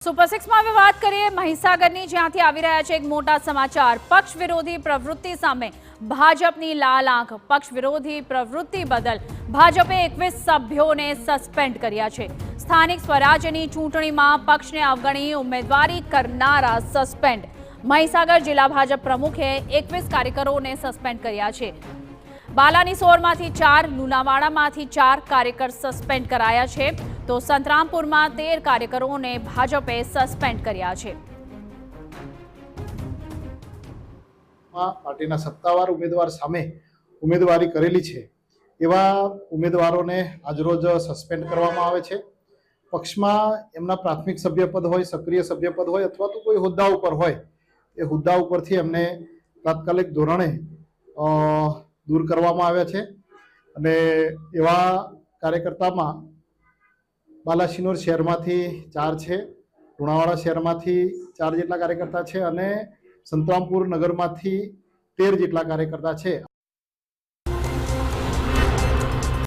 Super સિક્સમાં હવે વાત કરીએ મહીસાગરની, જ્યાંથી આવી રહ્યા છે એક મોટા સમાચાર। પક્ષ વિરોધી પ્રવૃત્તિ સામે ભાજપની લાલ આંખ। પક્ષ વિરોધી પ્રવૃત્તિ બદલ ભાજપે 21 સભ્યોને સસ્પેન્ડ કર્યા છે। સ્થાનિક સ્વરાજ્યની ચૂંટણીમાં પક્ષને અવગણી ઉમેદવારી કરનારા સસ્પેન્ડ। મહીસાગર જિલ્લા ભાજપ પ્રમુખે 21 કાર્યકરોને સસ્પેન્ડ કર્યા છે। બાલાનીસોરમાંથી 4, લુણાવાડામાંથી 4 કાર્યકર સસ્પેન્ડ કરાયા છે, તો સંતરામપુરમાં 13 કાર્યકરોને ભાજપે સસ્પેન્ડ કર્યા છે। પાર્ટીના સત્તાવાર ઉમેદવાર સામે ઉમેદવારી કરેલી છે એવા ઉમેદવારોને આજરોજ સસ્પેન્ડ કરવામાં આવે છે। પક્ષમાં એમના પ્રાથમિક સભ્યપદ હોય, સક્રિય સભ્યપદ હોય અથવા તો કોઈ હોદ્દા ઉપર હોય, એ હોદ્દા ઉપરથી એમને તાત્કાલિક ધોરણે દૂર કરવામાં આવ્યા છે। અને એવા કાર્યકર્તામાં બાલાસિનોર શહેરમાંથી 4 છે, લુણાવાડા શહેરમાંથી 4 જેટલા કાર્યકર્તા છે અને સંતરામપુર નગરમાંથી 13 જેટલા કાર્યકર્તા છે।